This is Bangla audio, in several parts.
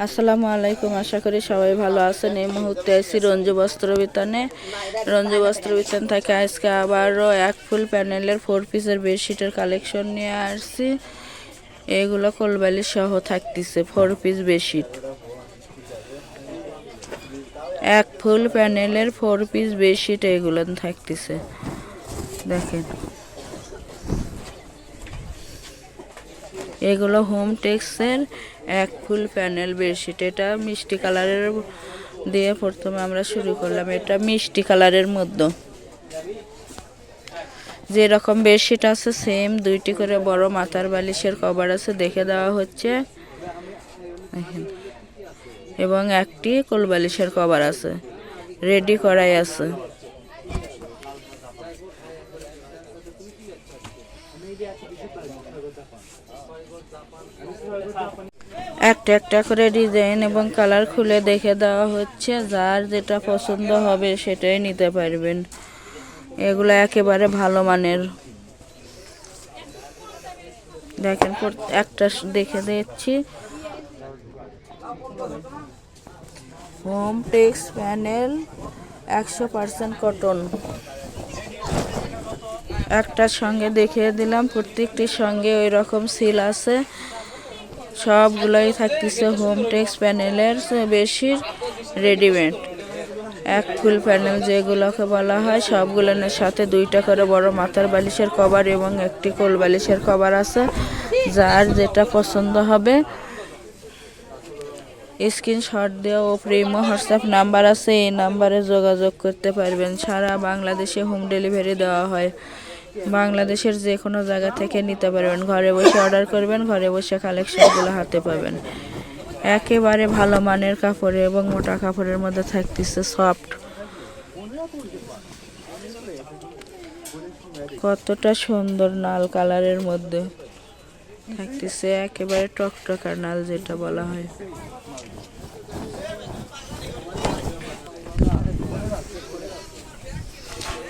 আসসালামু আলাইকুম, আশা করি সবাই ভালো আছেন। এই মুহূর্তে আছি রঞ্জু বস্ত্র বিতানে। রঞ্জু বস্ত্র বিতান থেকে আজকে আবারও এক ফুল প্যানেলের 4 পিসের বেডশিটের কালেকশন নিয়ে আসছি। এগুলো কোলবালি সহ থাকতেছে 4 পিস বেডশিট। এক ফুল প্যানেলের 4 পিস বেডশিট এগুলো থাকতেছে, দেখেন। এগুলো হোম টেক্সের এক ফুল প্যানেল বেডশিট। এটা মিষ্টি কালারের দিয়ে প্রথমে আমরা শুরু করলাম। এটা মিষ্টি কালারের মধ্যে যেরকম বেডশিট আছে সেম 2টি করে বড় মাথার বালিশের কভার আছে, দেখে দেওয়া হচ্ছে, এবং একটি কোল বালিশের কভার আছে, রেডি করাই আছে। একটা একটা করে ডিজাইন এবং কালার খুলে দেখে দেওয়া হচ্ছে। যার যেটা পছন্দ হবে সেটাই নিতে পারবেন। এগুলো একেবারে ভালো মানের। দেখেন একটা দেখে দিচ্ছি, হোম টেক্স প্যানেল 100% কটন। একটার সঙ্গে দেখিয়ে দিলাম, প্রত্যেকটির সঙ্গে ওই রকম সিল আছে। সবগুলোই থাকতেছে হোম টেক্স প্যানেলের বেশির রেডিমেড। এক ফুল প্যানেল যেগুলোকে বলা হয়, সবগুলোর সাথে 2টা করে বড় মাথার বালিশের কভার এবং একটি কোল বালিশের কভার আছে। যার যেটা পছন্দ হবে স্ক্রিনশট দিয়ে ও প্রিমো হোয়াটসঅ্যাপ নাম্বার আছে, এই নাম্বারে যোগাযোগ করতে পারবেন। সারা বাংলাদেশে হোম ডেলিভারি দেওয়া হয়। বাংলাদেশের যে কোনো জায়গা থেকে নিতে পারবেন। ঘরে বসে অর্ডার করবেন, ঘরে বসে কালেকশনগুলো হাতে পাবেন। একেবারে ভালো মানের কাপড় এবং মোটা কাপড়ের মধ্যে থাকতেছে সফট। কতটা সুন্দর নাল কালারের মধ্যে থাকতেছে, একেবারে টকটকা নাল যেটা বলা হয়।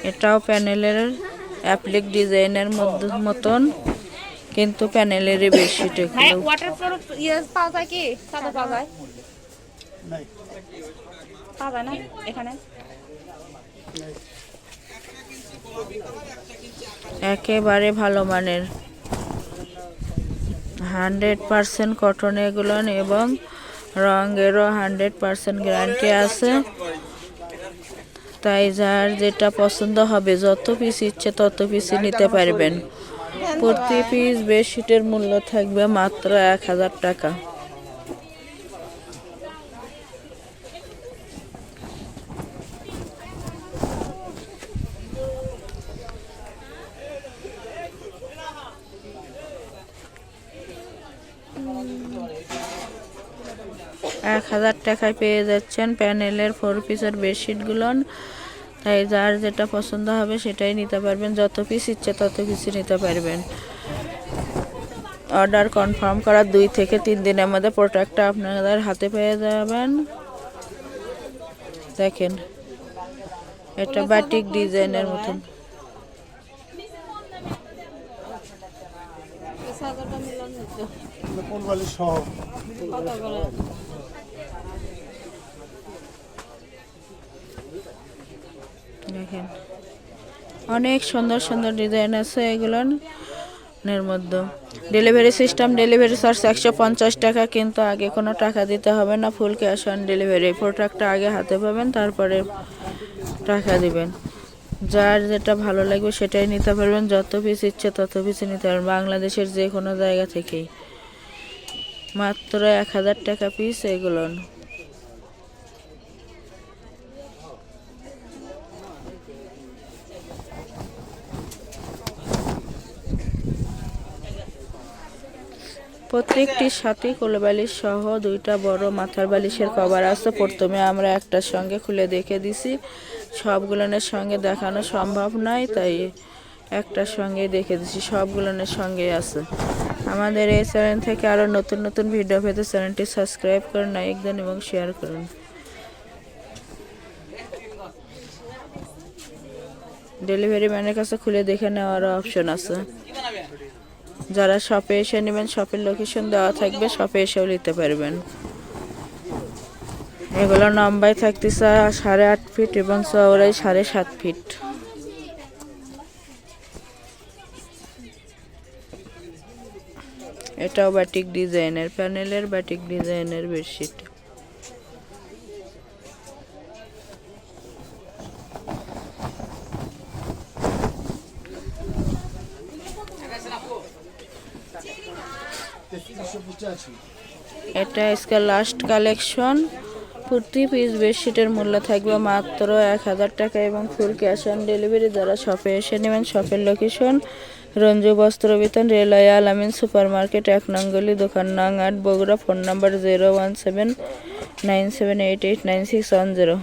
এটাও প্যানেলের অ্যাপ্লিক ডিজাইনের মতন, কিন্তু প্যানেলেরই বেডশিট। ওয়াটারপ্রুফ পাওয়া যায় কি? সাদা পাওয়া যায়? পাওয়া যায় না এখানে। একেবারে ভালো মানের 100% কটন এগুলো, এবং রঙেরও 100% গ্যারান্টি আছে। তাই যার যেটা পছন্দ হবে, যত পিস ইচ্ছে তত পিসই নিতে পারবেন। প্রতি পিস বেডশিটের মূল্য থাকবে মাত্র 1000 টাকা। টাকায় পেয়ে যাচ্ছেন প্যানেলের 4 পিসের বেডশিটগুলো। তাই যার যেটা পছন্দ হবে সেটাই নিতে পারবেন। যত পিস ইচ্ছে তত পিসই নিতে পারবেন। অর্ডার কনফার্ম করার 2 থেকে 3 দিনের মধ্যে প্রোডাক্টটা আপনাদের হাতে পেয়ে যাবেন। দেখেন, এটা বাটিক ডিজাইনের মতন। দেখেন, অনেক সুন্দর সুন্দর ডিজাইন আছে এগুলোর মধ্যে। ডেলিভারি সিস্টেম, ডেলিভারি চার্জ 150 টাকা, কিন্তু আগে কোনো টাকা দিতে হবে না। Full cash on delivery. প্রোডাক্টটা আগে হাতে পাবেন, তারপরে টাকা দিবেন। যার যেটা ভালো লাগবে সেটাই নিতে পারবেন। যত পিস ইচ্ছে তত পিস নিতে পারবেন, বাংলাদেশের যে কোনো জায়গা থেকেই। মাত্র 1000 টাকা পিস এগুলো। প্রত্যেকটির সাথে কোলবালিশ সহ 2টা বড় মাথার বালিশের কভার আছে। প্রথমে আমরা একটার সঙ্গে খুলে দেখে দিছি, সবগুলোনের সঙ্গে দেখানো সম্ভব নয়, তাই একটার সঙ্গে দেখে দিছি। সবগুলোনের সঙ্গে আছে। আমাদের এই চ্যানেল থেকে আরও নতুন নতুন ভিডিও পেতে চ্যানেলটি সাবস্ক্রাইব করুন, লাইক দেন এবং শেয়ার করুন। ডেলিভারি ম্যানের কাছে খুলে দেখে নেওয়ারও অপশন আছে। যারা শপে এসে নেবেন, শপের লোকেশন দেওয়া থাকবে, শপে এসেও নিতে পারবেন। এগুলো লম্বায় থাকতেছে 8.5 ফিট এবং চওড়ায় 7.5 ফিট। এটাও বাটিক ডিজাইনের, প্যানেলের বাটিক ডিজাইনের বেডশিট। এটা আজকে লাস্ট কালেকশন। প্রতি পিস বেডশিটের মূল্য থাকবে মাত্র 1000 টাকা এবং ফুল ক্যাশ অন ডেলিভারি। যারা শপে এসে নেবেন, শপের লোকেশন রঞ্জু বস্ত্র বিতান, রেলওয়ে আলামিন সুপার মার্কেট, 1 নং গলি, দোকান নং 8, বগুড়া। Phone number 017978896110।